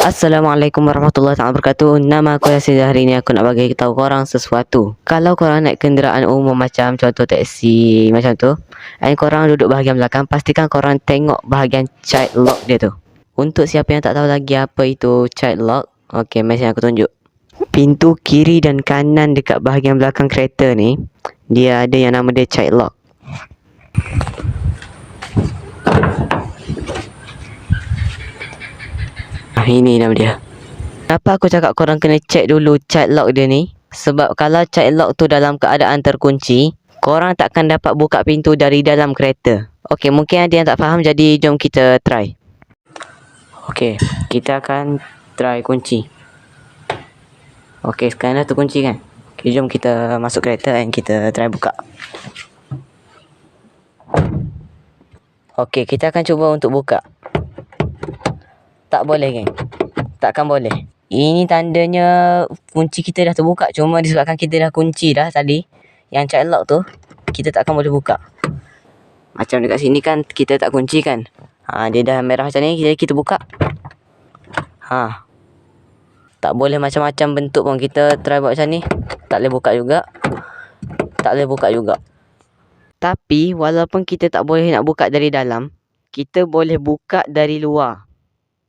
Assalamualaikum warahmatullahi wabarakatuh. Nama aku Yasir. Hari ni aku nak bagi tahu korang sesuatu. Kalau korang naik kenderaan umum macam contoh teksi macam tu, and korang duduk bahagian belakang, pastikan korang tengok bahagian child lock dia tu. Untuk siapa yang tak tahu lagi apa itu child lock, okey, mari aku tunjuk. Pintu kiri dan kanan dekat bahagian belakang kereta ni, dia ada yang nama dia child lock. Ini nama dia. Kenapa aku cakap korang kena check dulu child lock dia ni? Sebab kalau child lock tu dalam keadaan terkunci, korang takkan dapat buka pintu dari dalam kereta. Okey, mungkin ada yang tak faham, jadi jom kita try. Okey, kita akan try kunci. Okey, sekarang dah terkunci kan? Okey, jom kita masuk kereta dan kita try buka. Okey, kita akan cuba untuk buka. Tak boleh, geng. Takkan boleh. Ini tandanya kunci kita dah terbuka. Cuma disebabkan kita dah kunci dah tadi, yang child lock tu, kita takkan boleh buka. Macam dekat sini kan kita tak kunci kan. Dia dah merah macam ni, jadi kita buka. Tak boleh macam-macam bentuk pun. Kita try buat macam ni, tak boleh buka juga. Tak boleh buka juga. Tapi walaupun kita tak boleh nak buka dari dalam, kita boleh buka dari luar.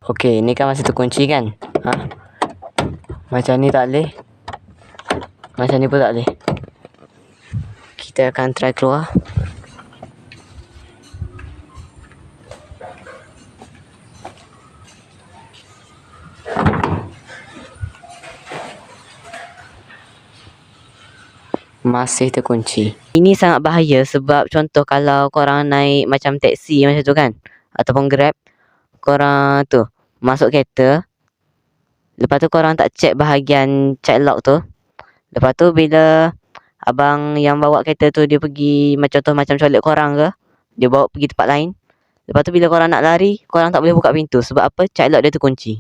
Okey, ni kan masih terkunci kan? Macam ni tak boleh. Macam ni pun tak boleh. Kita akan try keluar. Masih terkunci. Ini sangat bahaya sebab contoh kalau korang naik macam teksi macam tu kan, ataupun Grab, korang tu masuk kereta, lepas tu korang tak check bahagian child lock tu. Lepas tu bila abang yang bawa kereta tu dia pergi contoh macam colek korang ke, dia bawa pergi tempat lain, lepas tu bila korang nak lari, korang tak boleh buka pintu. Sebab apa? Child lock dia terkunci.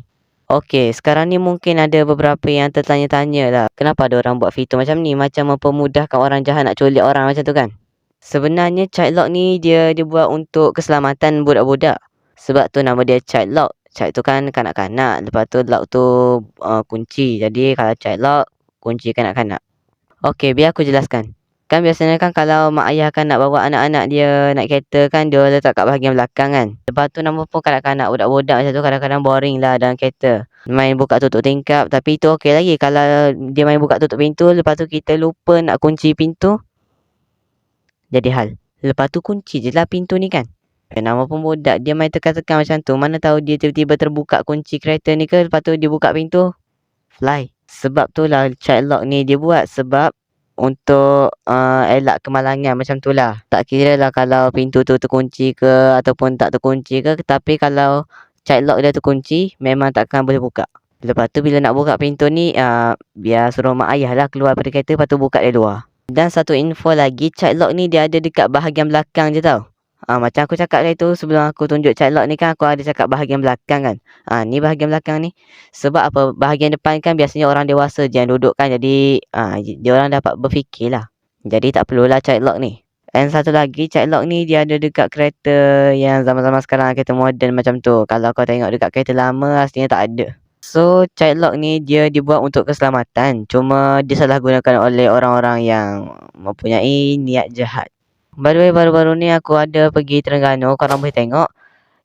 Okey, sekarang ni mungkin ada beberapa yang tertanya-tanya lah, kenapa ada orang buat fitur macam ni, macam mempermudahkan orang jahat nak culik orang macam tu kan. Sebenarnya child lock ni dia buat untuk keselamatan budak-budak. Sebab tu nama dia child lock. Child tu kan kanak-kanak, lepas tu lock tu kunci. Jadi kalau child lock, kunci kanak-kanak. Okey, biar aku jelaskan. Kan biasanya kan kalau mak ayah kan nak bawa anak-anak dia naik kereta kan, dia letak kat bahagian belakang kan. Lepas tu nama pun kanak-kanak, budak-budak macam tu kadang-kadang boring lah dalam kereta. Main buka tutup tingkap, tapi itu okey lagi. Kalau dia main buka tutup pintu, lepas tu kita lupa nak kunci pintu, jadi hal. Lepas tu kunci je lah pintu ni kan. Nama pun budak, dia main tekan-tekan macam tu, mana tahu dia tiba-tiba terbuka kunci kereta ni ke, lepas tu dia buka pintu, fly. Sebab tu lah child lock ni dia buat, sebab untuk elak kemalangan macam tu lah. Tak kira lah kalau pintu tu terkunci ke ataupun tak terkunci ke, tapi kalau child lock dia terkunci, memang takkan boleh buka. Lepas tu bila nak buka pintu ni, biar suruh mak ayah lah keluar dari kereta, lepas tu buka dari luar. Dan satu info lagi, child lock ni dia ada dekat bahagian belakang je tau. Macam aku cakap tadi tu, sebelum aku tunjuk child lock ni kan, aku ada cakap bahagian belakang kan. Ni bahagian belakang ni. Sebab apa? Bahagian depan kan biasanya orang dewasa je yang duduk kan. Jadi dia orang dapat berfikir lah. Jadi tak perlulah child lock ni. And satu lagi, child lock ni dia ada dekat kereta yang zaman-zaman sekarang, kereta moden macam tu. Kalau kau tengok dekat kereta lama, aslinya tak ada. So child lock ni dia dibuat untuk keselamatan. Cuma disalahgunakan oleh orang-orang yang mempunyai niat jahat. By the way, baru-baru ni aku ada pergi Terengganu, korang boleh tengok.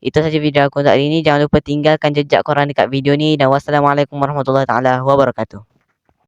Itu saja video aku untuk hari ni. Jangan lupa tinggalkan jejak korang dekat video ni. Dan wassalamualaikum warahmatullahi wabarakatuh.